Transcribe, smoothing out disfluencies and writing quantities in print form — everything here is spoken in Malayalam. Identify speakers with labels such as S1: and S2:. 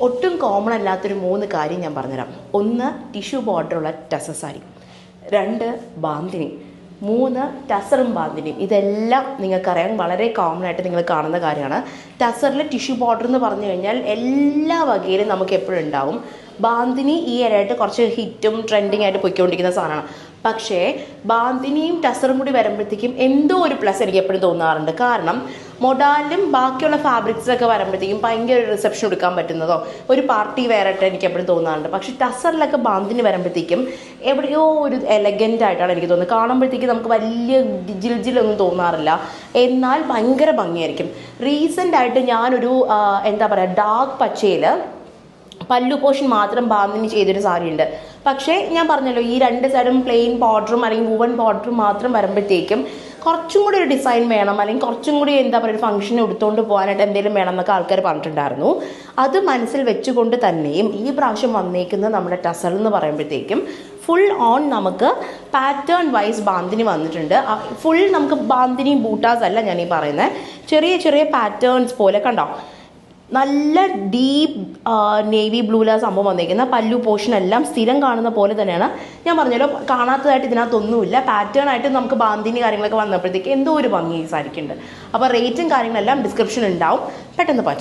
S1: ഒട്ടും കോമൺ അല്ലാത്തൊരു 3 കാര്യം ഞാൻ പറഞ്ഞുതരാം. 1 ടിഷ്യൂ ബോർഡറുള്ള ടസർ സാരി, 2 ബാന്തിനി, 3 ടസറും ബാന്തിനിയും. ഇതെല്ലാം നിങ്ങൾക്കറിയാൻ വളരെ കോമൺ ആയിട്ട് നിങ്ങൾ കാണുന്ന കാര്യമാണ്. ടസറിൽ ടിഷ്യൂ ബോർഡർ എന്ന് പറഞ്ഞു കഴിഞ്ഞാൽ എല്ലാ വകയിലും നമുക്ക് എപ്പോഴും ഉണ്ടാവും. ബാന്തിനി ഈ ഇടയായിട്ട് കുറച്ച് ഹിറ്റും ട്രെൻഡിങ് ആയിട്ട് പോയിക്കൊണ്ടിരിക്കുന്ന സാധനമാണ്. പക്ഷേ ബാന്തിനിയും ടസറും കൂടി വരുമ്പോഴത്തേക്കും എന്തോ ഒരു പ്ലസ് എനിക്ക് എപ്പോഴും തോന്നാറുണ്ട്. കാരണം മൊഡാലും ബാക്കിയുള്ള ഫാബ്രിക്സിലൊക്കെ വരുമ്പോഴത്തേക്കും ഭയങ്കര ഒരു റിസപ്ഷൻ എടുക്കാൻ പറ്റുന്നതോ ഒരു പാർട്ടി വെയറായിട്ട് എനിക്ക് എപ്പോഴും തോന്നാറുണ്ട്. പക്ഷേ ടസറിലൊക്കെ ബാന്തിനി വരുമ്പോഴത്തേക്കും എവിടെയോ ഒരു എലഗൻ്റ് ആയിട്ടാണ് എനിക്ക് തോന്നുന്നത്. കാണുമ്പോഴത്തേക്കും നമുക്ക് വലിയ ജിൽജിലൊന്നും തോന്നാറില്ല, എന്നാൽ ഭയങ്കര ഭംഗിയായിരിക്കും. റീസെൻ്റ് ആയിട്ട് ഞാനൊരു എന്താ പറയുക ഡാർക്ക് പച്ചയിൽ പല്ലു പോർഷൻ മാത്രം ബാന്തിനി ചെയ്തൊരു സാരി ഉണ്ട്. പക്ഷേ ഞാൻ പറഞ്ഞല്ലോ ഈ 2 സൈഡും പ്ലെയിൻ ബോർഡറും അല്ലെങ്കിൽ വുവൺ ബോർഡറും മാത്രം വരുമ്പോഴത്തേക്കും കുറച്ചും കൂടി ഒരു ഡിസൈൻ വേണം, അല്ലെങ്കിൽ കുറച്ചും കൂടി എന്താ പറയുക ഒരു ഫംഗ്ഷന് എടുത്തുകൊണ്ട് പോകാനായിട്ട് എന്തെങ്കിലും വേണം എന്നൊക്കെ ആൾക്കാർ പറഞ്ഞിട്ടുണ്ടായിരുന്നു. അത് മനസ്സിൽ വെച്ചുകൊണ്ട് തന്നെയും ഈ പ്രാവശ്യം വന്നേക്കുന്നത് നമ്മുടെ ടസർ എന്ന് പറയുമ്പോഴത്തേക്കും ഫുൾ ഓൺ നമുക്ക് പാറ്റേൺ വൈസ് ബാന്തിനി വന്നിട്ടുണ്ട്. ഫുൾ നമുക്ക് ബാന്തിനി ബൂട്ടാസ് അല്ല ഞാൻ ഈ പറയുന്നത്, ചെറിയ ചെറിയ പാറ്റേൺസ് പോലെ കണ്ടോ. നല്ല ഡീപ്പ് നേവി ബ്ലൂലാണ് സംഭവം വന്നിരിക്കുന്നത്. പല്ലു പോർഷൻ എല്ലാം സ്ഥിരം കാണുന്ന പോലെ തന്നെയാണ്. ഞാൻ പറഞ്ഞല്ലോ കാണാത്തതായിട്ട് ഇതിനകത്തൊന്നുമില്ല. പാറ്റേൺ ആയിട്ട് നമുക്ക് ബാന്തിനി കാര്യങ്ങളൊക്കെ വന്നപ്പോഴത്തേക്ക് എന്തോ ഒരു ഭംഗി സാരിക്കുണ്ട്. അപ്പോൾ റേറ്റും കാര്യങ്ങളെല്ലാം ഡിസ്ക്രിപ്ഷൻ ഉണ്ടാവും, പെട്ടെന്ന്